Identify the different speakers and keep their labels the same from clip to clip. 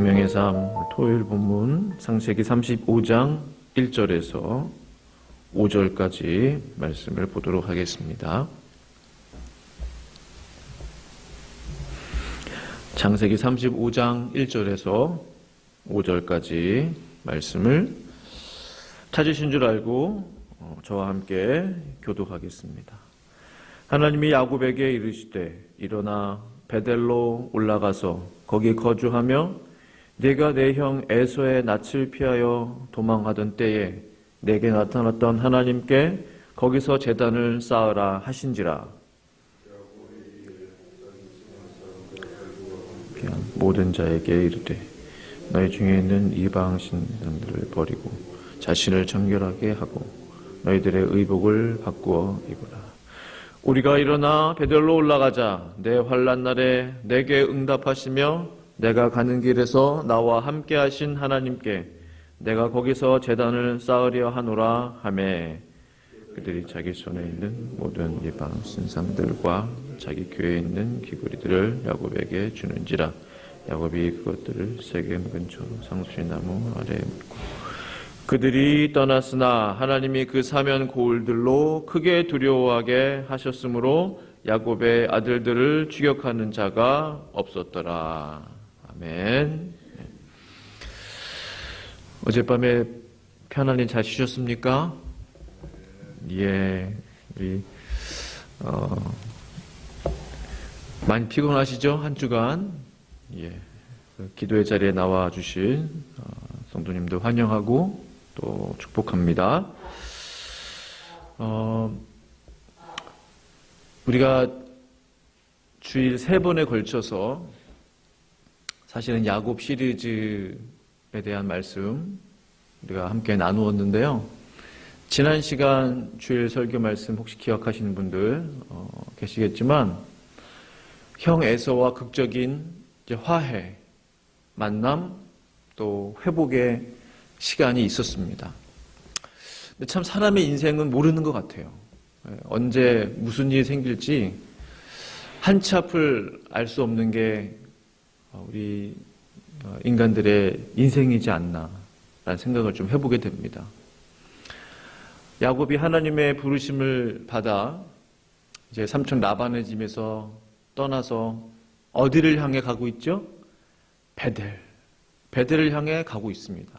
Speaker 1: 생명의 삶 토요일 본문 창세기 35장 1절에서 5절까지 말씀을 보도록 하겠습니다. 창세기 35장 1절에서 5절까지 말씀을 찾으신 줄 알고 저와 함께 교독하겠습니다. 하나님이 야곱에게 이르시되 일어나 베델로 올라가서 거기 거주하며 네가 내 형 에서의 낯을 피하여 도망하던 때에 내게 나타났던 하나님께 거기서 제단을 쌓으라 하신지라. 모든 자에게 이르되 너희 중에 있는 이방 신들을 버리고 자신을 정결하게 하고 너희들의 의복을 바꾸어 입으라. 우리가 일어나 베델로 올라가자. 내 환난 날에 내게 응답하시며 내가 가는 길에서 나와 함께 하신 하나님께 내가 거기서 제단을 쌓으려 하노라 하매 그들이 자기 손에 있는 모든 이방 신상들과 자기 궤에 있는 귀걸이들을 야곱에게 주는지라. 야곱이 그것들을 세겜 근처 상수리나무 아래에 묻고 그들이 떠났으나 하나님이 그 사면 고울들로 크게 두려워하게 하셨으므로 야곱의 아들들을 추격하는 자가 없었더라. 아멘. 어젯밤에 편안히 잘 쉬셨습니까? 예, 우리 많이 피곤하시죠? 한 주간. 예, 기도의 자리에 나와 주신 성도님들 환영하고 또 축복합니다. 우리가 주일 3번에 걸쳐서 사실은 야곱 시리즈에 대한 말씀 우리가 함께 나누었는데요. 지난 시간 주일 설교 말씀 혹시 기억하시는 분들 계시겠지만 형 에서와 극적인 화해, 만남, 또 회복의 시간이 있었습니다. 근데 참 사람의 인생은 모르는 것 같아요. 언제 무슨 일이 생길지 한치 앞을 알 수 없는 게 우리 인간들의 인생이지 않나라는 생각을 좀 해보게 됩니다. 야곱이 하나님의 부르심을 받아 이제 삼촌 라반의 집에서 떠나서 어디를 향해 가고 있죠? 베델을 향해 가고 있습니다.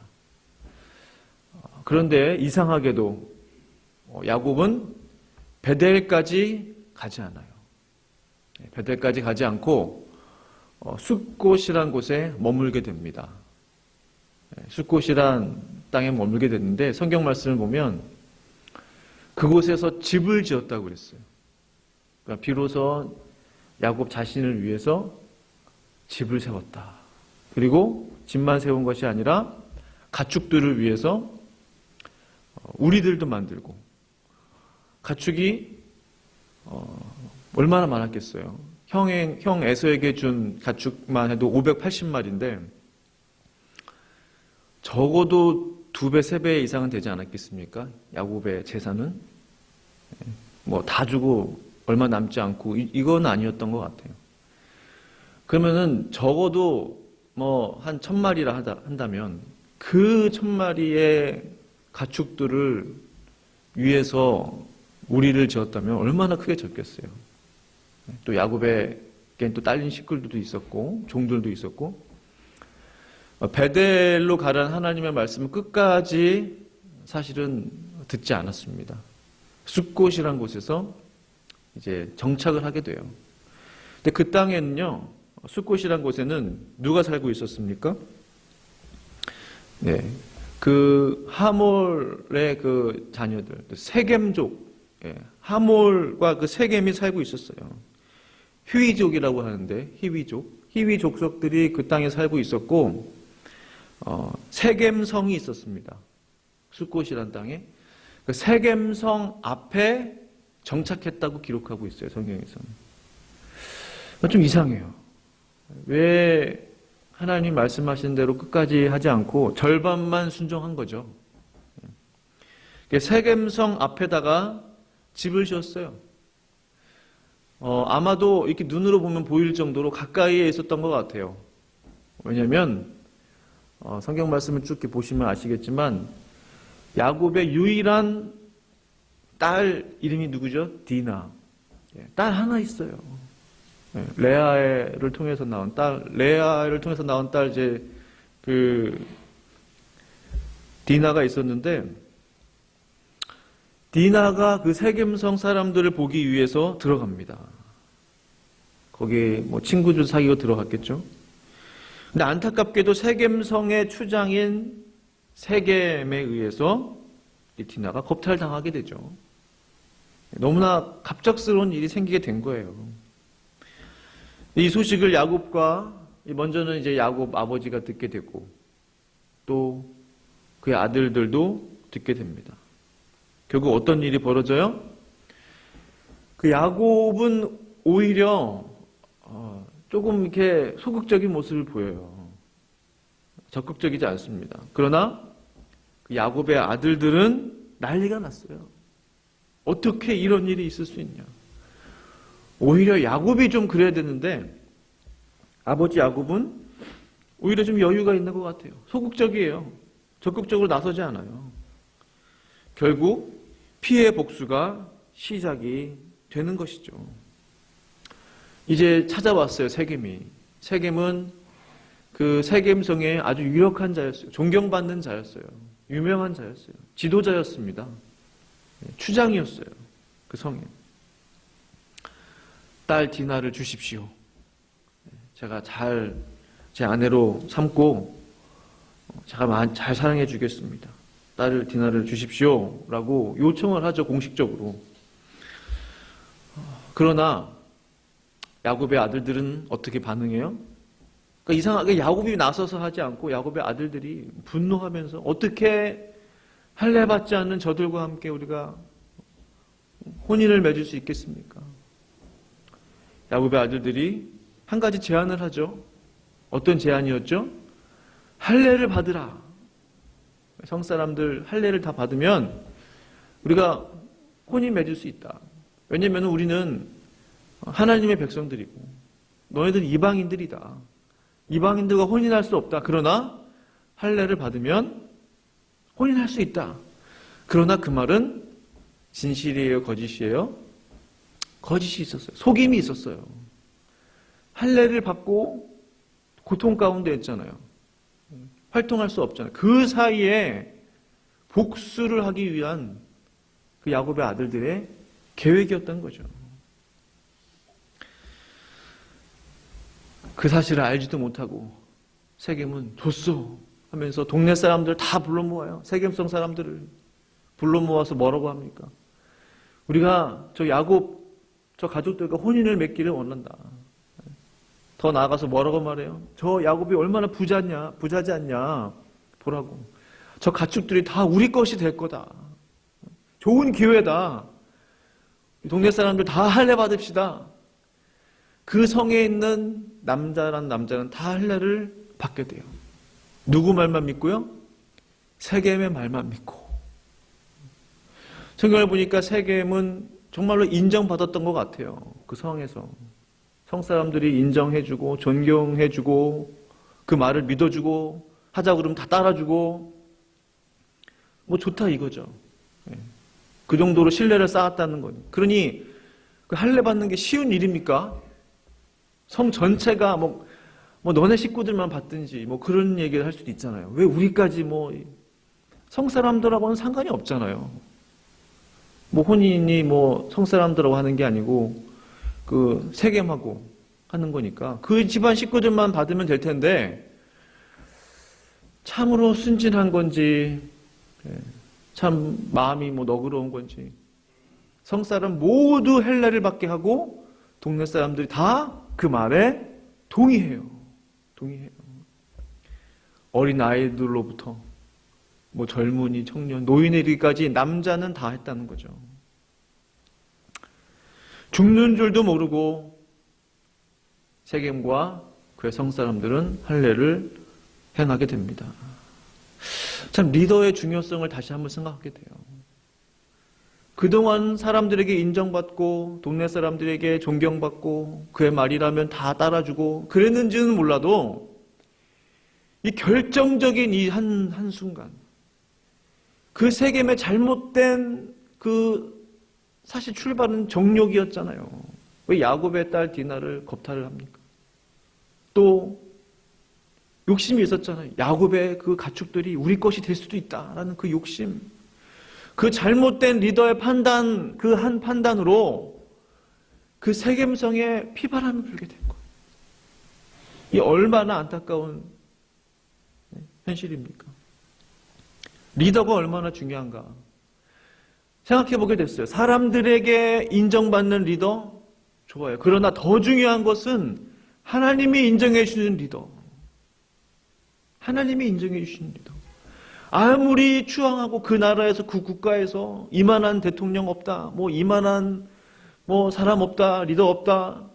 Speaker 1: 그런데 이상하게도 야곱은 베델까지 가지 않아요. 베델까지 가지 않고 숫곳이란 곳에 머물게 됩니다. 숫곳이란 땅에 머물게 됐는데 성경 말씀을 보면 그곳에서 집을 지었다고 그랬어요. 그러니까 비로소 야곱 자신을 위해서 집을 세웠다. 그리고 집만 세운 것이 아니라 가축들을 위해서 우리들도 만들고 가축이 얼마나 많았겠어요. 형 에서에게 준 가축만 해도 580마리인데 적어도 2배, 3배 이상은 되지 않았겠습니까? 야곱의 재산은 뭐 다 주고 얼마 남지 않고 이건 아니었던 것 같아요. 그러면은 적어도 뭐 한 1000마리라 한다면 그 1000마리의 가축들을 위해서 우리를 지었다면 얼마나 크게 졌겠어요. 또 야곱에겐 또 딸린 식구들도 있었고 종들도 있었고 베델로 가라는 하나님의 말씀은 끝까지 사실은 듣지 않았습니다. 숫곳이란 곳에서 이제 정착을 하게 돼요. 근데 그 땅에는요, 숫곳이란 곳에는 누가 살고 있었습니까? 네, 그 하몰의 그 자녀들, 세겜족, 하몰과 그 세겜이 살고 있었어요. 히위족이라고 하는데 히위 족속들이 그 땅에 살고 있었고 세겜성이 있었습니다. 숫곳이란 땅에 그 세겜성 앞에 정착했다고 기록하고 있어요. 성경에서는. 좀 이상해요. 왜 하나님 말씀하신 대로 끝까지 하지 않고 절반만 순종한 거죠. 세겜성 앞에다가 집을 지었어요. 아마도 이렇게 눈으로 보면 보일 정도로 가까이에 있었던 것 같아요. 왜냐하면 성경 말씀을 쭉 이렇게 보시면 아시겠지만 야곱의 유일한 딸 이름이 누구죠? 디나. 딸 하나 있어요. 레아를 통해서 나온 딸, 레아를 통해서 나온 딸 이제 디나가 있었는데, 디나가 그 세겜성 사람들을 보기 위해서 들어갑니다. 거기 뭐 친구들 사귀고 들어갔겠죠. 근데 안타깝게도 세겜성의 추장인 세겜에 의해서 이 디나가 겁탈당하게 되죠. 너무나 갑작스러운 일이 생기게 된 거예요. 이 소식을 야곱과 먼저는 이제 야곱 아버지가 듣게 됐고 또 그의 아들들도 듣게 됩니다. 결국 어떤 일이 벌어져요? 그 야곱은 오히려 조금 이렇게 소극적인 모습을 보여요. 적극적이지 않습니다. 그러나 그 야곱의 아들들은 난리가 났어요. 어떻게 이런 일이 있을 수 있냐. 오히려 야곱이 좀 그래야 되는데 아버지 야곱은 오히려 좀 여유가 있는 것 같아요. 소극적이에요. 적극적으로 나서지 않아요. 결국 피해 복수가 시작이 되는 것이죠. 이제 찾아왔어요, 세겜이. 세겜은 그 세겜성의 아주 유력한 자였어요. 존경받는 자였어요. 유명한 자였어요. 지도자였습니다. 추장이었어요. 그 성에. 딸 디나를 주십시오. 제가 잘 제 아내로 삼고 제가 잘 사랑해 주겠습니다. 딸을 디나를 주십시오 라고 요청을 하죠, 공식적으로. 그러나 야곱의 아들들은 어떻게 반응해요? 그러니까 이상하게 야곱이 나서서 하지 않고 야곱의 아들들이 분노하면서 어떻게 할례 받지 않는 저들과 함께 우리가 혼인을 맺을 수 있겠습니까? 야곱의 아들들이 한 가지 제안을 하죠. 어떤 제안이었죠? 할례를 받으라. 성사람들 할례를 다 받으면 우리가 혼인 맺을 수 있다. 왜냐하면 우리는 하나님의 백성들이고 너희들은 이방인들이다. 이방인들과 혼인할 수 없다. 그러나 할례를 받으면 혼인할 수 있다. 그러나 그 말은 진실이에요, 거짓이에요? 거짓이 있었어요. 속임이 있었어요. 할례를 받고 고통 가운데 있잖아요. 활동할 수 없잖아요. 그 사이에 복수를 하기 위한 그 야곱의 아들들의 계획이었던 거죠. 그 사실을 알지도 못하고 세겜은 줬어 하면서 동네 사람들 다 불러 모아요. 세겜성 사람들을 불러 모아서 뭐라고 합니까? 우리가 저 야곱 저 가족들과 혼인을 맺기를 원한다. 더 나아가서 뭐라고 말해요? 저 야곱이 얼마나 부자지 않냐 보라고. 저 가축들이 다 우리 것이 될 거다. 좋은 기회다. 동네 사람들 다 할례 받읍시다. 그 성에 있는 남자는 다 할례를 받게 돼요. 누구 말만 믿고요? 세겜의 말만 믿고. 성경을 보니까 세겜은 정말로 인정받았던 것 같아요. 그 성에서. 성사람들이 인정해주고 존경해주고 그 말을 믿어주고 하자 그러면 다 따라주고 뭐 좋다 이거죠. 그 정도로 신뢰를 쌓았다는 거죠. 그러니 그 할례 받는 게 쉬운 일입니까? 성 전체가 뭐 너네 식구들만 받든지 뭐 그런 얘기를 할 수도 있잖아요. 왜 우리까지 뭐 성사람들하고는 상관이 없잖아요. 뭐 혼인이 뭐 성사람들하고 하는 게 아니고 그 세겜하고 하는 거니까 그 집안 식구들만 받으면 될 텐데 참으로 순진한 건지 참 마음이 뭐 너그러운 건지 성사람 모두 할례를 받게 하고 동네 사람들이 다 그 말에 동의해요. 어린 아이들로부터 뭐 젊은이, 청년, 노인에게까지 남자는 다 했다는 거죠. 죽는 줄도 모르고 세겜과 그의 성사람들은 할례를 행하게 됩니다. 참 리더의 중요성을 다시 한번 생각하게 돼요. 그동안 사람들에게 인정받고 동네 사람들에게 존경받고 그의 말이라면 다 따라주고 그랬는지는 몰라도 이 결정적인 이 한순간, 그 세겜의 잘못된 사실 출발은 정욕이었잖아요. 왜 야곱의 딸 디나를 겁탈을 합니까? 또 욕심이 있었잖아요. 야곱의 그 가축들이 우리 것이 될 수도 있다라는 그 욕심, 그 잘못된 리더의 판단, 그 한 판단으로 그 세겜성에 피바람이 불게 된 거예요. 이 얼마나 안타까운 현실입니까? 리더가 얼마나 중요한가 생각해 보게 됐어요. 사람들에게 인정받는 리더 좋아요. 그러나 더 중요한 것은 하나님이 인정해 주시는 리더. 하나님이 인정해 주시는 리더. 아무리 추앙하고 그 나라에서 그 국가에서 이만한 대통령 없다, 이만한 사람 없다, 리더 없다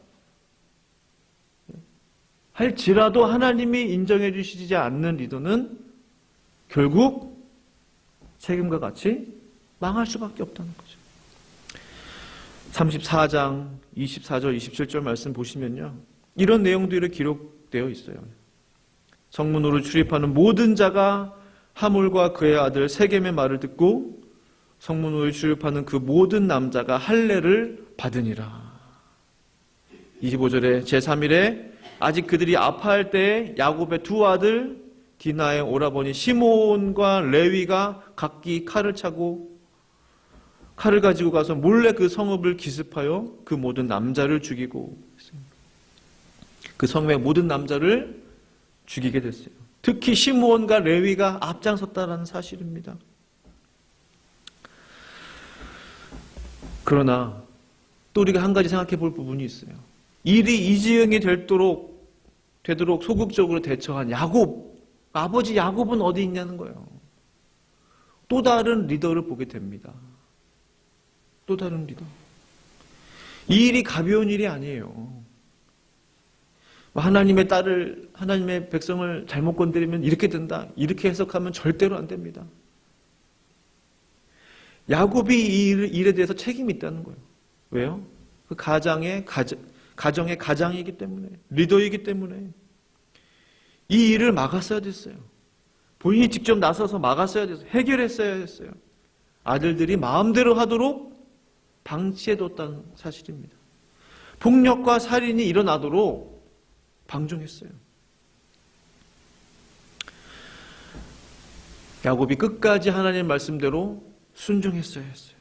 Speaker 1: 할지라도 하나님이 인정해 주시지 않는 리더는 결국 세겜과 같이 망할 수밖에 없다는 거죠. 34장 24절 27절 말씀 보시면요, 이런 내용들이 기록되어 있어요. 성문으로 출입하는 모든 자가 하몰과 그의 아들 세겜의 말을 듣고 성문으로 출입하는 그 모든 남자가 할례를 받으니라. 25절에 제3일에 아직 그들이 아파할 때에 야곱의 두 아들 디나의 오라버니 시몬과 레위가 각기 칼을 차고 칼을 가지고 가서 몰래 그 성읍을 기습하여 그 모든 남자를 죽이고, 그 성읍의 모든 남자를 죽이게 됐어요. 특히 시므온과 레위가 앞장섰다는 사실입니다. 그러나 또 우리가 한 가지 생각해 볼 부분이 있어요. 일이 이지응이 되도록 소극적으로 대처한 야곱, 아버지 야곱은 어디 있냐는 거예요. 또 다른 리더를 보게 됩니다. 또 다른 리더. 이 일이 가벼운 일이 아니에요. 하나님의 백성을 잘못 건드리면 이렇게 된다, 이렇게 해석하면 절대로 안 됩니다. 야곱이 이 일에 대해서 책임이 있다는 거예요. 왜요? 그 가정의 가장이기 때문에, 리더이기 때문에 이 일을 막았어야 됐어요. 본인이 직접 나서서 막았어야 됐어요. 해결했어야 했어요. 아들들이 마음대로 하도록 방치해뒀다는 사실입니다. 폭력과 살인이 일어나도록 방종했어요. 야곱이 끝까지 하나님 말씀대로 순종했어야 했어요.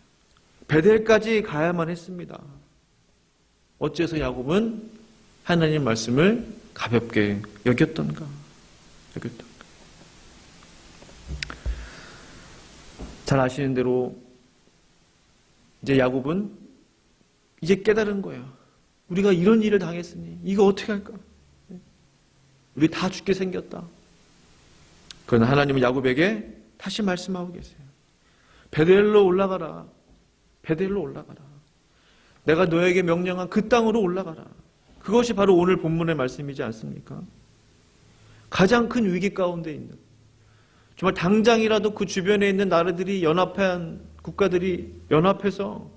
Speaker 1: 베델까지 가야만 했습니다. 어째서 야곱은 하나님 말씀을 가볍게 여겼던가? 잘 아시는 대로 이제 야곱은 이제 깨달은 거예요. 우리가 이런 일을 당했으니 이거 어떻게 할까? 우리 다 죽게 생겼다. 그러나 하나님은 야곱에게 다시 말씀하고 계세요. 베델로 올라가라. 베델로 올라가라. 내가 너에게 명령한 그 땅으로 올라가라. 그것이 바로 오늘 본문의 말씀이지 않습니까? 가장 큰 위기 가운데 있는, 정말 당장이라도 그 주변에 있는 나라들이 연합한 국가들이 연합해서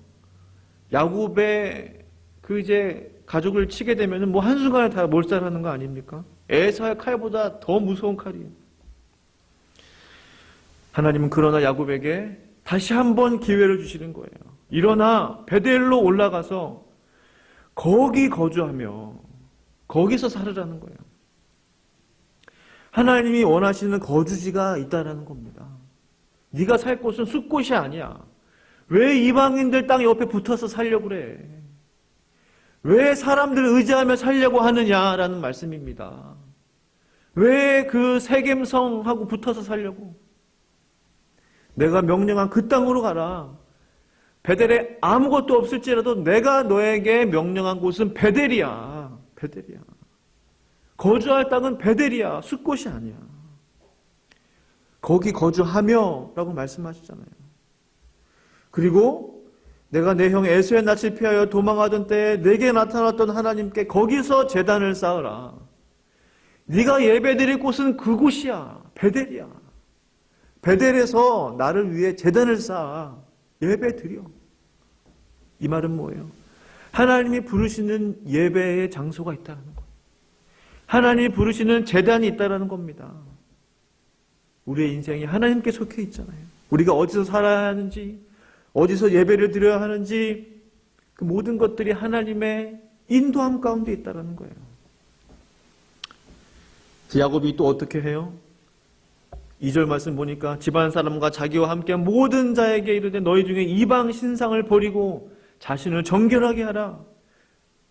Speaker 1: 야곱의 그 이제 가족을 치게 되면 한순간에 다 몰살하는 거 아닙니까? 에사의 칼보다 더 무서운 칼이에요. 하나님은 그러나 야곱에게 다시 한번 기회를 주시는 거예요. 일어나 베델로 올라가서 거기 거주하며 거기서 살으라는 거예요. 하나님이 원하시는 거주지가 있다라는 겁니다. 네가 살 곳은 숲곳이 아니야. 왜 이방인들 땅 옆에 붙어서 살려고 그래? 왜 사람들 의지하며 살려고 하느냐라는 말씀입니다. 왜 그 세겜성하고 붙어서 살려고? 내가 명령한 그 땅으로 가라. 베델에 아무것도 없을지라도 내가 너에게 명령한 곳은 베델이야. 베델이야. 거주할 땅은 베델이야. 숲곳이 아니야. 거기 거주하며 라고 말씀하시잖아요. 그리고 내가 내 형 에서의 낯을 피하여 도망하던 때에 내게 나타났던 하나님께 거기서 제단을 쌓으라. 네가 예배드릴 곳은 그곳이야. 베델이야. 베델에서 나를 위해 제단을 쌓아 예배드려. 이 말은 뭐예요? 하나님이 부르시는 예배의 장소가 있다는 거예요. 하나님이 부르시는 제단이 있다는 겁니다. 우리의 인생이 하나님께 속해 있잖아요. 우리가 어디서 살아야 하는지, 어디서 예배를 드려야 하는지, 그 모든 것들이 하나님의 인도함 가운데 있다는 거예요. 야곱이 또 어떻게 해요? 2절 말씀 보니까 집안 사람과 자기와 함께 모든 자에게 이르되 너희 중에 이방 신상을 버리고 자신을 정결하게 하라.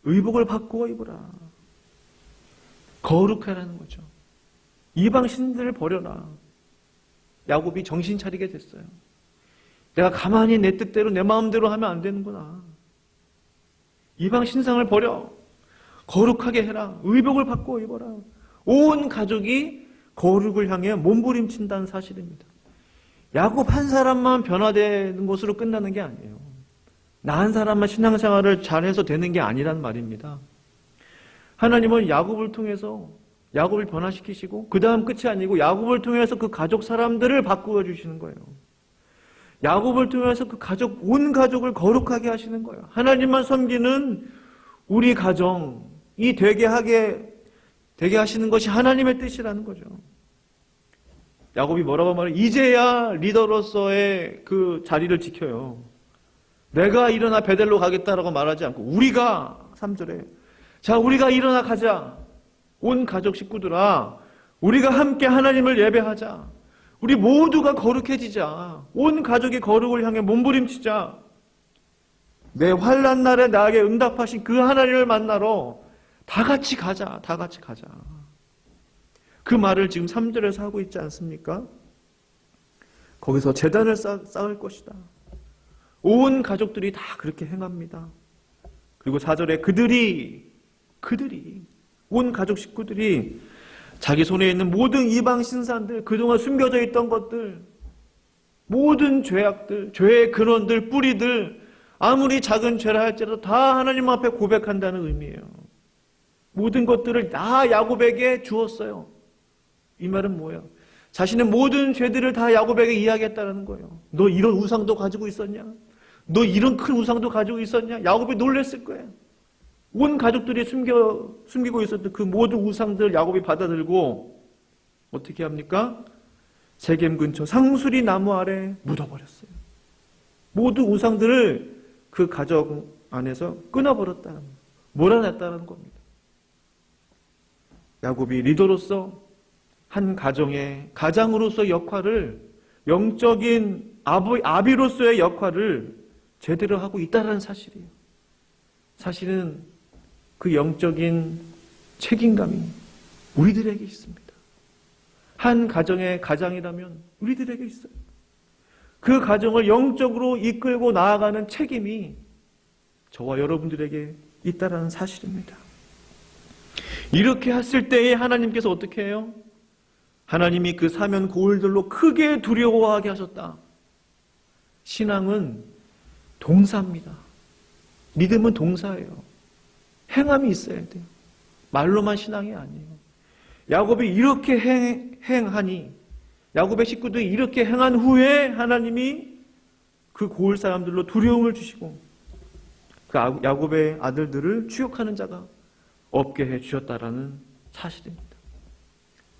Speaker 1: 의복을 바꾸어 입으라. 거룩하라는 거죠. 이방 신들을 버려라. 야곱이 정신 차리게 됐어요. 내가 가만히 내 뜻대로 내 마음대로 하면 안 되는구나. 이방 신상을 버려. 거룩하게 해라. 의복을 바꾸어 입어라. 온 가족이 거룩을 향해 몸부림친다는 사실입니다. 야곱 한 사람만 변화되는 것으로 끝나는 게 아니에요. 나 한 사람만 신앙생활을 잘해서 되는 게 아니란 말입니다. 하나님은 야곱을 통해서 야곱을 변화시키시고 그 다음 끝이 아니고 야곱을 통해서 그 가족 사람들을 바꾸어 주시는 거예요. 야곱을 통해서 그 가족, 온 가족을 거룩하게 하시는 거예요. 하나님만 섬기는 우리 가정이 되게 하시는 것이 하나님의 뜻이라는 거죠. 야곱이 뭐라고 말해요? 이제야 리더로서의 그 자리를 지켜요. 내가 일어나 베델로 가겠다라고 말하지 않고 우리가 3절에 자 우리가 일어나 가자. 온 가족 식구들아 우리가 함께 하나님을 예배하자. 우리 모두가 거룩해지자. 온 가족이 거룩을 향해 몸부림치자. 내 환난 날에 나에게 응답하신 그 하나님을 만나러 다 같이 가자. 다 같이 가자. 그 말을 지금 3절에서 하고 있지 않습니까? 거기서 제단을 쌓을 것이다. 온 가족들이 다 그렇게 행합니다. 그리고 4절에 그들이 온 가족 식구들이 자기 손에 있는 모든 이방 신산들, 그동안 숨겨져 있던 것들, 모든 죄악들, 죄의 근원들, 뿌리들, 아무리 작은 죄라 할지라도 다 하나님 앞에 고백한다는 의미예요. 모든 것들을 다 야곱에게 주었어요. 이 말은 뭐예요? 자신의 모든 죄들을 다 야곱에게 이야기했다는 거예요. 너 이런 우상도 가지고 있었냐? 너 이런 큰 우상도 가지고 있었냐? 야곱이 놀랬을 거예요. 온 가족들이 숨기고 있었던 그 모든 우상들을 야곱이 받아들고 어떻게 합니까? 세겜 근처 상수리 나무 아래 묻어버렸어요. 모두 우상들을 그 가정 안에서 끊어버렸다는 거예요. 몰아냈다는 겁니다. 야곱이 리더로서 한 가정의 가장으로서 역할을 영적인 아비로서의 역할을 제대로 하고 있다는 사실이에요. 사실은 그 영적인 책임감이 우리들에게 있습니다. 한 가정의 가장이라면 우리들에게 있어요. 그 가정을 영적으로 이끌고 나아가는 책임이 저와 여러분들에게 있다는 사실입니다. 이렇게 했을 때에 하나님께서 어떻게 해요? 하나님이 그 사면 고울들로 크게 두려워하게 하셨다. 신앙은 동사입니다. 믿음은 동사예요. 행함이 있어야 돼요. 말로만 신앙이 아니에요. 야곱이 이렇게 행하니 야곱의 식구들이 이렇게 행한 후에 하나님이 그 고을 사람들로 두려움을 주시고 그 야곱의 아들들을 추격하는 자가 없게 해주셨다라는 사실입니다.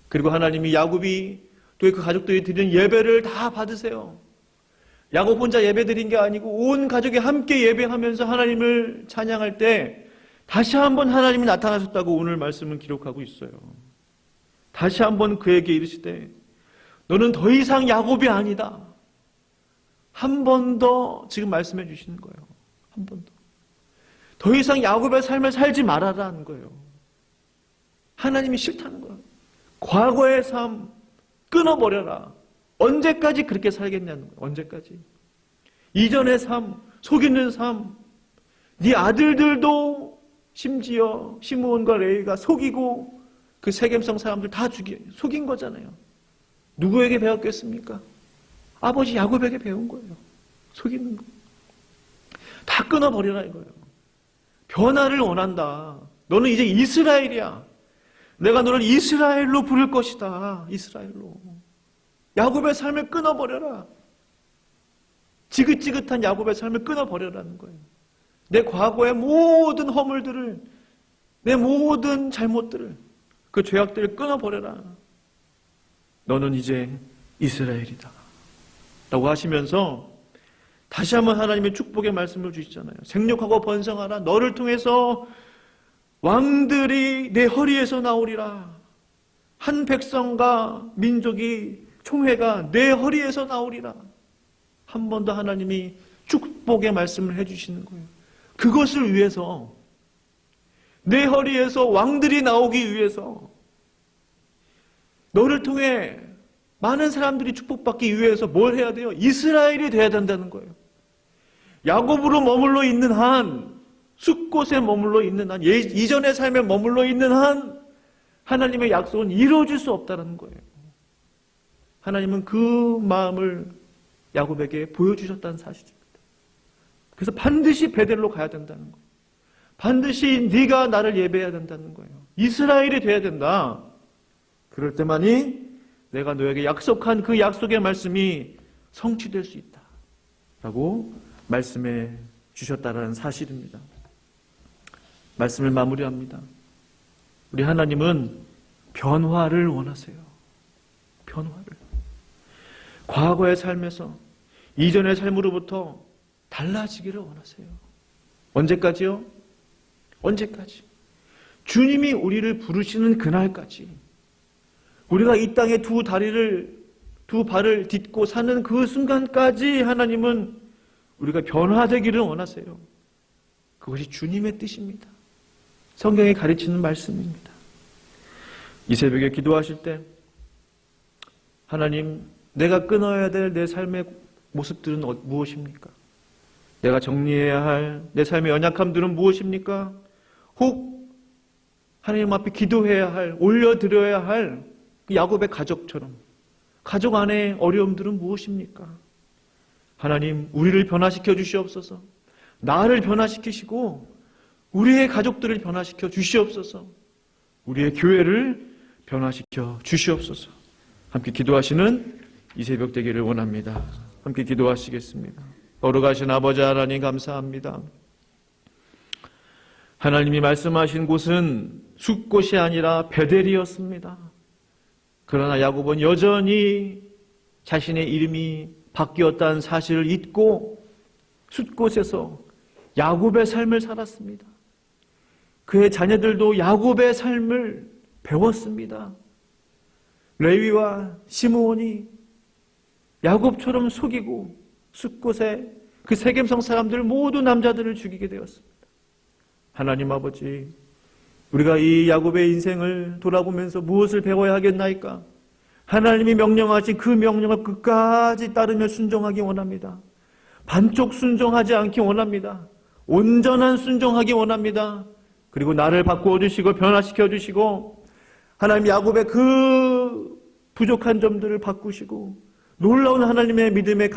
Speaker 1: 그리고 하나님이 야곱이 또 그 가족들이 드리는 예배를 다 받으세요. 야곱 혼자 예배 드린 게 아니고 온 가족이 함께 예배하면서 하나님을 찬양할 때 다시 한번 하나님이 나타나셨다고 오늘 말씀은 기록하고 있어요. 다시 한번 그에게 이르시되 너는 더 이상 야곱이 아니다. 한 번 더 지금 말씀해 주시는 거예요. 한 번 더. 더 이상 야곱의 삶을 살지 말아라는 거예요. 하나님이 싫다는 거예요. 과거의 삶 끊어버려라. 언제까지 그렇게 살겠냐는 거예요. 언제까지. 이전의 삶, 속이는 삶, 네 아들들도 심지어 시므온과 레위가 속이고 그 세겜성 사람들 다 속인 거잖아요. 누구에게 배웠겠습니까? 아버지 야곱에게 배운 거예요. 속이는 거. 다 끊어버리라 이거예요. 변화를 원한다. 너는 이제 이스라엘이야. 내가 너를 이스라엘로 부를 것이다. 이스라엘로. 야곱의 삶을 끊어버려라. 지긋지긋한 야곱의 삶을 끊어버려라는 거예요. 내 과거의 모든 허물들을, 내 모든 잘못들을, 그 죄악들을 끊어버려라. 너는 이제 이스라엘이다 라고 하시면서 다시 한번 하나님의 축복의 말씀을 주시잖아요. 생육하고 번성하라. 너를 통해서 왕들이 내 허리에서 나오리라. 한 백성과 민족이 총회가 내 허리에서 나오리라. 한 번 더 하나님이 축복의 말씀을 해주시는 거예요. 그것을 위해서, 내 허리에서 왕들이 나오기 위해서, 너를 통해 많은 사람들이 축복받기 위해서 뭘 해야 돼요? 이스라엘이 돼야 된다는 거예요. 야곱으로 머물러 있는 한, 숫곳에 머물러 있는 한, 이전의 삶에 머물러 있는 한, 하나님의 약속은 이루어질 수 없다는 거예요. 하나님은 그 마음을 야곱에게 보여주셨다는 사실입니다. 그래서 반드시 베델로 가야 된다는 거예요. 반드시 네가 나를 예배해야 된다는 거예요. 이스라엘이 돼야 된다. 그럴 때만이 내가 너에게 약속한 그 약속의 말씀이 성취될 수 있다 라고 말씀해 주셨다는 사실입니다. 말씀을 마무리합니다. 우리 하나님은 변화를 원하세요. 변화를. 과거의 삶에서 이전의 삶으로부터 달라지기를 원하세요. 언제까지요? 언제까지? 주님이 우리를 부르시는 그날까지. 우리가 이 땅에 두 발을 딛고 사는 그 순간까지 하나님은 우리가 변화되기를 원하세요. 그것이 주님의 뜻입니다. 성경이 가르치는 말씀입니다. 이 새벽에 기도하실 때 하나님, 내가 끊어야 될 내 삶의 모습들은 무엇입니까? 내가 정리해야 할 내 삶의 연약함들은 무엇입니까? 혹 하나님 앞에 기도해야 할, 올려드려야 할 그 야곱의 가족처럼 가족 안의 어려움들은 무엇입니까? 하나님, 우리를 변화시켜 주시옵소서. 나를 변화시키시고 우리의 가족들을 변화시켜 주시옵소서. 우리의 교회를 변화시켜 주시옵소서. 함께 기도하시는 이 새벽 되기를 원합니다. 함께 기도하시겠습니다. 거룩하신 아버지 하나님 감사합니다. 하나님이 말씀하신 곳은 숫곳이 아니라 베델이었습니다. 그러나 야곱은 여전히 자신의 이름이 바뀌었다는 사실을 잊고 숫곳에서 야곱의 삶을 살았습니다. 그의 자녀들도 야곱의 삶을 배웠습니다. 레위와 시므온이 야곱처럼 속이고 숫곳에 그 세겜성 사람들 모두 남자들을 죽이게 되었습니다. 하나님 아버지, 우리가 이 야곱의 인생을 돌아보면서 무엇을 배워야 하겠나이까? 하나님이 명령하신 그 명령을 끝까지 따르며 순종하기 원합니다. 반쪽 순종하지 않기 원합니다. 온전한 순종하기 원합니다. 그리고 나를 바꾸어 주시고 변화시켜 주시고 하나님 야곱의 그 부족한 점들을 바꾸시고 놀라운 하나님의 믿음의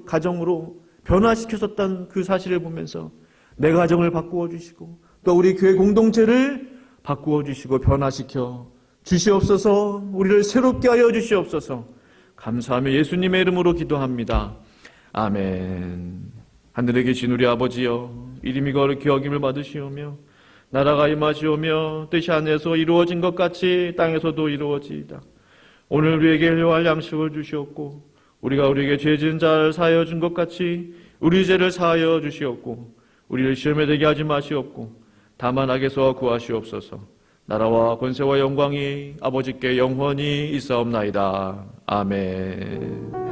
Speaker 1: 가정으로 변화시켜줬다는 그 사실을 보면서 내 가정을 바꾸어 주시고 또 우리 교회 공동체를 바꾸어 주시고 변화시켜 주시옵소서. 우리를 새롭게 하여 주시옵소서. 감사하며 예수님의 이름으로 기도합니다. 아멘. 하늘에 계신 우리 아버지여, 이름이 거룩히 여김을 받으시오며 나라가 임하시오며 뜻이 하늘에서 이루어진 것 같이 땅에서도 이루어지이다. 오늘 우리에게 일용할 양식을 주시옵고 우리가 우리에게 죄 지은 자를 사하여 준 것 같이 우리 죄를 사하여 주시옵고 우리를 시험에 들게 하지 마시옵고 다만 악에서 구하시옵소서. 나라와 권세와 영광이 아버지께 영원히 있사옵나이다. 아멘.